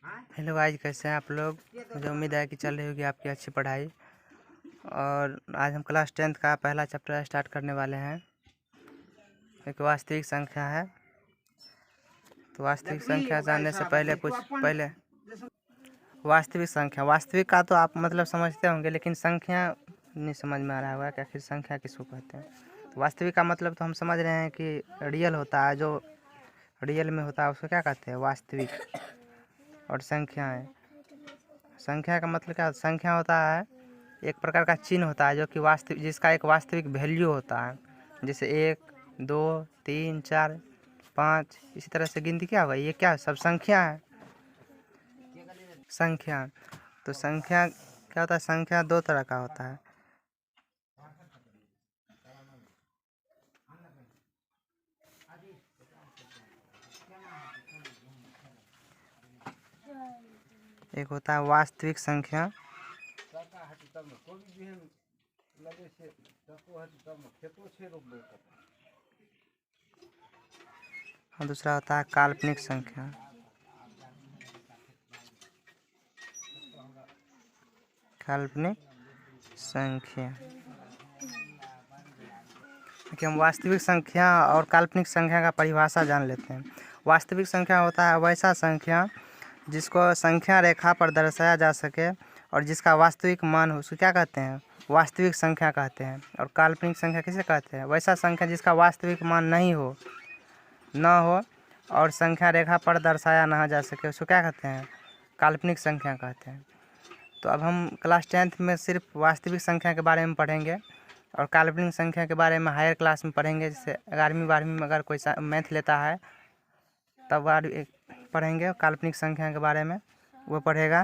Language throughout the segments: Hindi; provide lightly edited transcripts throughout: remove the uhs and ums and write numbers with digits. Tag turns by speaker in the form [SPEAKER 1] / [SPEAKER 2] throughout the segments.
[SPEAKER 1] हेलो गाइस, कैसे हैं आप लोग। मुझे उम्मीद है कि चल रही होगी आपकी अच्छी पढ़ाई। और आज हम क्लास 10th का पहला चैप्टर स्टार्ट करने वाले हैं। एक वास्तविक संख्या है। तो वास्तविक संख्या जानने से पहले वास्तविक का तो आप मतलब समझते होंगे, लेकिन संख्या नहीं समझ में आ रहा होगा कि आखिर संख्या किसको कहते हैं। तो वास्तविक का मतलब तो हम समझ रहे हैं कि रियल होता है, जो रियल में होता है उसको क्या कहते हैं, वास्तविक। और संख्या का मतलब क्या, संख्या होता है एक प्रकार का चिन्ह होता है जो कि वास्तविक, जिसका एक वास्तविक वैल्यू होता है। जैसे 1, 2, 3, 4, 5, इसी तरह से गिनती क्या होगा, ये क्या सब संख्या है। संख्या तो संख्या क्या होता है, संख्या दो तरह का होता है। एक होता है वास्तविक संख्या, और दूसरा होता है काल्पनिक संख्या। काल्पनिक संख्या कि हम वास्तविक संख्या और काल्पनिक संख्या का परिभाषा जान लेते हैं। वास्तविक संख्या होता है वैसा संख्या जिसको संख्या रेखा पर दर्शाया जा सके और जिसका वास्तविक मान हो, उसको क्या कहते हैं, वास्तविक संख्या कहते हैं। और काल्पनिक संख्या किसे कहते हैं, वैसा संख्या जिसका वास्तविक मान नहीं हो, ना हो और संख्या रेखा पर दर्शाया ना जा सके, उसको क्या कहते हैं, काल्पनिक संख्या कहते हैं। तो अब हम क्लास 10th में सिर्फ वास्तविक संख्या के बारे में पढ़ेंगे और काल्पनिक संख्या के बारे में हायर क्लास में पढ़ेंगे। जैसे 11वीं 12वीं में अगर कोई मैथ लेता है तब पढ़ेंगे काल्पनिक संख्या के बारे में, वो पढ़ेगा।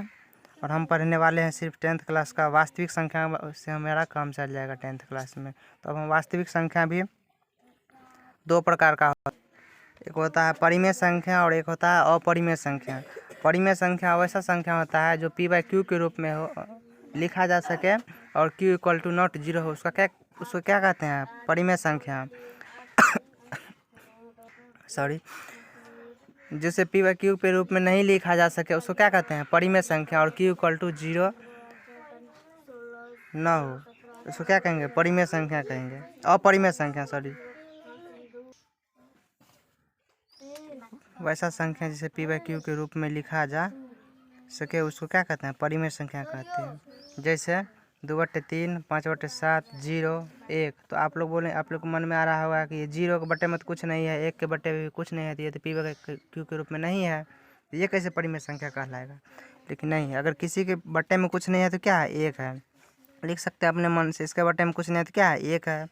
[SPEAKER 1] और हम पढ़ने वाले हैं सिर्फ 10th क्लास का वास्तविक संख्या, से हमारा काम चल जाएगा 10th क्लास में। तो अब हम वास्तविक संख्या भी दो प्रकार का होता है, एक होता है परिमेय संख्या और एक होता है अपरिमेय संख्या। परिमेय संख्या वैसा संख्या होता है जो p/q के रूप में हो, लिखा जा सके और q = नॉट 0 हो, उसको क्या कहते हैं, परिमेय संख्या। सॉरी, जिसे p/q के रूप में नहीं लिखा जा सके उसको क्या कहते हैं, परिमेय संख्या। और q = 0 ना हो, उसको क्या कहेंगे, परिमेय संख्या कहेंगे, अपरिमेय संख्या। सॉरी, वैसा संख्या जिसे p/q के रूप में लिखा जा सके उसको क्या कहते हैं, परिमेय संख्या कहते हैं। जैसे 2/3, 5/7, 0, 1। तो आप लोग बोले, आप लोग को मन में आ रहा होगा कि ये 0 के बट्टे में तो कुछ नहीं है, 1 के बट्टे में भी कुछ नहीं है, तो ये तो p/q के रूप में नहीं है, तो ये कैसे परिमेय संख्या कहलाएगा। लेकिन नहीं, अगर किसी के बट्टे में कुछ नहीं है तो क्या है, 1 है, लिख सकते हैं अपने मन से। इसके बट्टे में कुछ नहीं है तो क्या है, 1 है,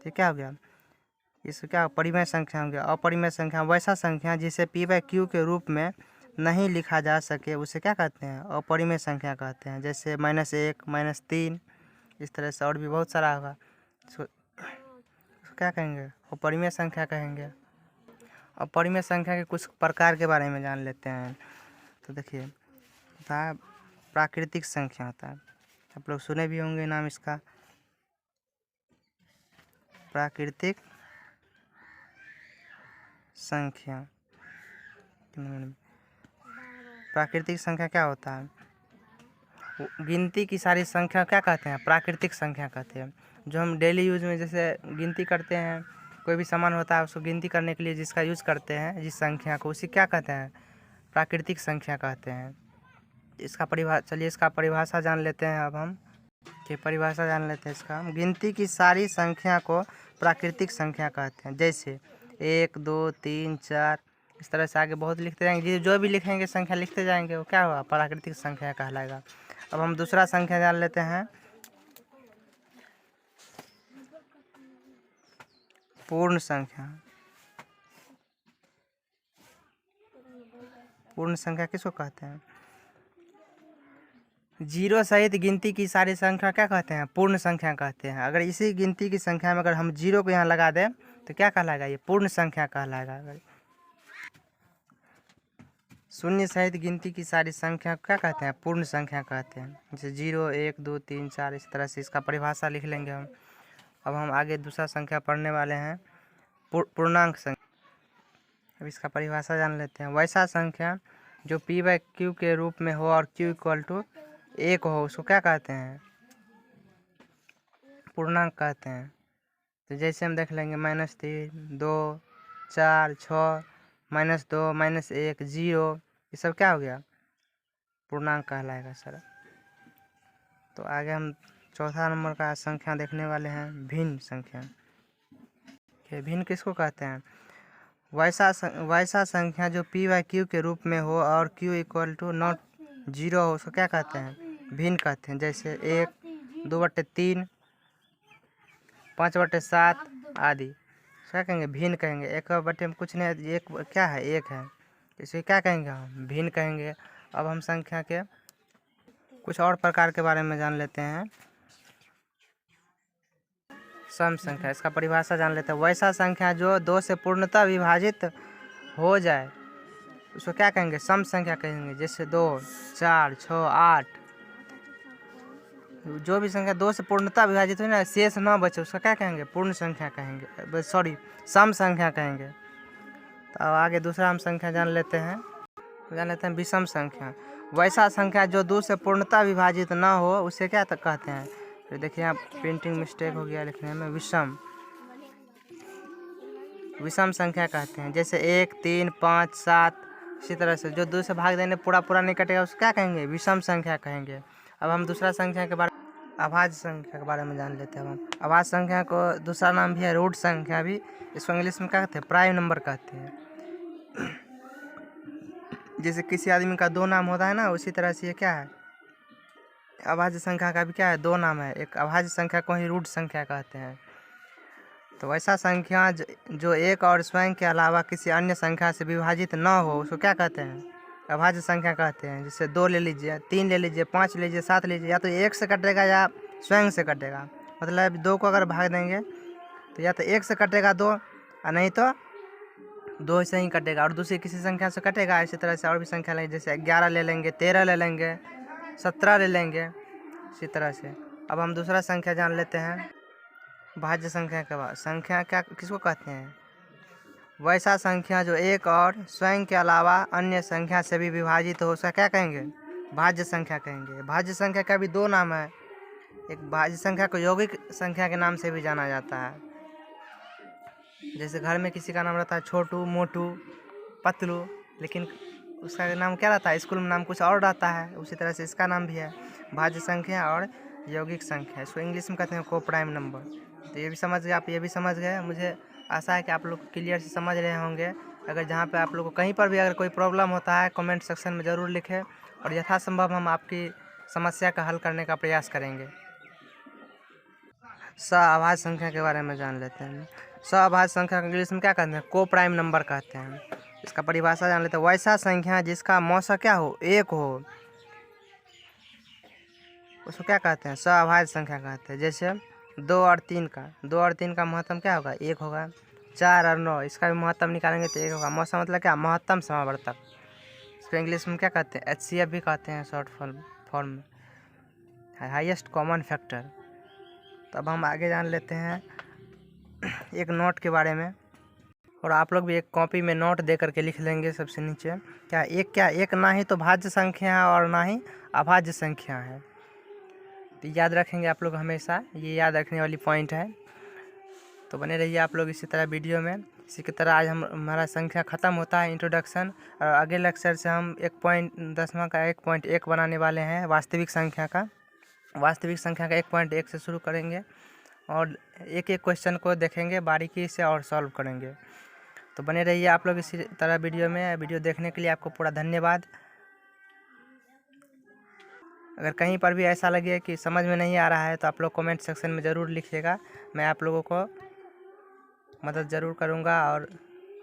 [SPEAKER 1] तो क्या हो गया, इसको क्या परिमेय संख्या हो गया। अपरिमेय संख्या वैसा संख्या जिसे p/q के रूप में नहीं लिखा जा सके उसे क्या कहते हैं, अपरिमेय संख्या कहते हैं। जैसे -1, -3, इस तरह से और भी बहुत सारा होगा, इसको क्या कहेंगे, अपरिमेय संख्या कहेंगे। अपरिमेय संख्या के कुछ प्रकार के बारे में जान लेते हैं। तो देखिए, होता है प्राकृतिक संख्या होता है, आप लोग सुने भी होंगे नाम इसका, प्राकृतिक संख्या। प्राकृतिक संख्या क्या होता है, गिनती की सारी संख्या क्या कहते हैं, प्राकृतिक संख्या कहते हैं। जो हम डेली यूज में जैसे गिनती करते हैं, कोई भी सामान होता है उसको गिनती करने के लिए जिसका यूज़ करते हैं, जिस संख्या को, उसी क्या कहते हैं, प्राकृतिक संख्या कहते हैं। चलिए इसका परिभाषा जान लेते हैं। अब हम परिभाषा जान लेते हैं इसका। गिनती की सारी संख्या को प्राकृतिक संख्या कहते हैं। जैसे 1, 2, 3, 4, इस तरह से आगे बहुत लिखते जाएंगे, जो भी लिखेंगे संख्या लिखते जाएंगे, वो क्या हुआ, प्राकृतिक संख्या कहलाएगा। अब हम दूसरा संख्या जान लेते हैं, पूर्ण संख्या। पूर्ण संख्या किसको कहते हैं, 0 सहित गिनती की सारी संख्या क्या कहते हैं, पूर्ण संख्या कहते हैं। अगर इसी गिनती की संख्या में अगर हम 0 को यहाँ लगा दें तो क्या कहलाएगा, ये पूर्ण संख्या कहलाएगा। अगर शून्य सहित गिनती की सारी संख्या क्या कहते हैं, पूर्ण संख्या कहते हैं। जैसे 0, 1, 2, 3, 4, इस तरह से इसका परिभाषा लिख लेंगे हम। अब हम आगे दूसरा संख्या पढ़ने वाले हैं, पूर्णांक संख्या। अब इसका परिभाषा जान लेते हैं। वैसा संख्या जो p/q के रूप में हो और q इक्वल टू 1 हो उसको क्या कहते हैं? पूर्णांक कहते हैं। तो जैसे हम देख लेंगे -3, 2, 4, 6, -2, -1, 0, ये सब क्या हो गया? पूर्णांक कहलाएगा सर। तो आगे हम चौथा नंबर का संख्या देखने वाले हैं, भिन्न संख्या। भिन्न किसको कहते हैं? वैसा संख्या जो p/q के रूप में हो और q इक्वल टू नॉट 0 हो उसको क्या कहते हैं? भिन्न कहते हैं। जैसे 1, 2/3, 5/7 आदि क्या कहेंगे? भिन्न कहेंगे। 1/बटे में कुछ नहीं, एक क्या है? 1 है, इसे क्या कहेंगे? हम भिन्न कहेंगे। अब हम संख्या के कुछ और प्रकार के बारे में जान लेते हैं। सम संख्या, इसका परिभाषा जान लेते हैं। वैसा संख्या जो 2 से पूर्णतः विभाजित हो जाए उसको क्या कहेंगे? सम संख्या कहेंगे। जैसे 2, 4, 6, 8, जो भी संख्या 2 से पूर्णतः विभाजित हो ना, शेष ना बचे, उसका क्या कहेंगे? पूर्ण संख्या कहेंगे, सॉरी सम संख्या कहेंगे। तो अब आगे दूसरा हम संख्या जान लेते हैं विषम संख्या। वैसा संख्या जो 2 से पूर्णतः विभाजित ना हो उसे क्या कहते हैं? तो देखिए यहाँ प्रिंटिंग मिस्टेक हो गया लिखने में। विषम संख्या कहते हैं। जैसे 1, 3, 5, 7, इसी तरह से जो 2 से भाग देने पूरा नहीं कटेगा उसको क्या कहेंगे? विषम संख्या कहेंगे। अब हम दूसरा संख्या के बारे अभाज्य संख्या के बारे में जान लेते हैं। हम अभाज्य संख्या को दूसरा नाम भी है रूट संख्या भी। इसको इंग्लिश में क्या कहते हैं? प्राइम नंबर कहते हैं। जैसे किसी आदमी का 2 नाम होता है ना, उसी तरह से ये क्या है? अभाज्य संख्या का भी क्या है? 2 नाम है। एक अभाज्य संख्या को ही रूट संख्या कहते हैं। तो वैसा संख्या जो एक और स्वयं के अलावा किसी अन्य संख्या से विभाजित न हो उसको क्या कहते हैं? अभाज्य संख्या कहते हैं। जैसे 2 ले लीजिए, 3 ले लीजिए, 5 ले लीजिए, 7 लीजिए, या तो 1 से कटेगा या स्वयं से कटेगा। मतलब 2 को अगर भाग देंगे तो या तो 1 से कटेगा 2 और नहीं तो 2 से ही कटेगा और दूसरी किसी संख्या से कटेगा। इसी तरह से और भी संख्या लेंगे, जैसे 11 ले लेंगे, 13 ले लेंगे, 17 ले लेंगे, इसी तरह से। अब हम दूसरा संख्या जान लेते हैं भाज्य संख्या के बाद। संख्या क्या किसको कहते हैं? वैसा संख्या जो एक और स्वयं के अलावा अन्य संख्या से भी विभाजित हो उसका क्या कहेंगे? भाज्य संख्या कहेंगे। भाज्य संख्या का भी 2 नाम है। एक भाज्य संख्या को यौगिक संख्या के नाम से भी जाना जाता है। जैसे घर में किसी का नाम रहता है छोटू, मोटू, पतलू, लेकिन उसका नाम क्या रहता है? स्कूल में नाम कुछ और रहता है। उसी तरह से इसका नाम भी है भाज्य संख्या और यौगिक संख्या। इसको इंग्लिश में कहते हैं को प्राइम नंबर। तो ये भी समझ गए आप, ये भी समझ गए। मुझे आशा है कि आप लोग क्लियर से समझ रहे होंगे। अगर जहाँ पे आप लोग को कहीं पर भी अगर कोई प्रॉब्लम होता है कमेंट सेक्शन में ज़रूर लिखें और यथासंभव हम आपकी समस्या का हल करने का प्रयास करेंगे। अभाज्य संख्या के बारे में जान लेते हैं। अभाज्य संख्या को इंग्लिश में क्या कहते हैं? को प्राइम नंबर कहते हैं। इसका परिभाषा जान लेते हैं। वैसा संख्या जिसका मौसा क्या हो? 1 हो उसको क्या कहते हैं? अभाज्य संख्या कहते हैं। जैसे 2 और 3 का महत्तम क्या होगा? 1 होगा। 4 और 9 इसका भी महत्तम निकालेंगे तो 1 होगा। मौसा मतलब क्या? महत्तम समावर्तक। इसको इंग्लिश में क्या कहते हैं? HCF भी कहते हैं शॉर्ट फॉर्म में, हाईएस्ट कॉमन फैक्टर। तो अब हम आगे जान लेते हैं एक नोट के बारे में, और आप लोग भी एक कॉपी में नोट दे करके लिख लेंगे सबसे नीचे। एक ना ही तो भाज्य संख्या है और ना ही अभाज्य संख्या है। तो याद रखेंगे आप लोग हमेशा, ये याद रखने वाली पॉइंट है। तो बने रहिए आप लोग इसी तरह वीडियो में। इसी की तरह आज हमारा संख्या ख़त्म होता है इंट्रोडक्शन, और अगले लेक्चर से हम 10वां का 1.1 बनाने वाले हैं वास्तविक संख्या का। वास्तविक संख्या का 1.1 से शुरू करेंगे और एक एक क्वेश्चन को देखेंगे बारीकी से और सॉल्व करेंगे। तो बने रहिए आप लोग इसी तरह वीडियो में। वीडियो देखने के लिए आपको पूरा धन्यवाद। अगर कहीं पर भी ऐसा लगे कि समझ में नहीं आ रहा है तो आप लोग कमेंट सेक्शन में ज़रूर लिखिएगा। मैं आप लोगों को मदद ज़रूर करूँगा और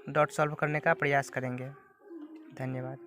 [SPEAKER 1] डॉट सॉल्व करने का प्रयास करेंगे। धन्यवाद।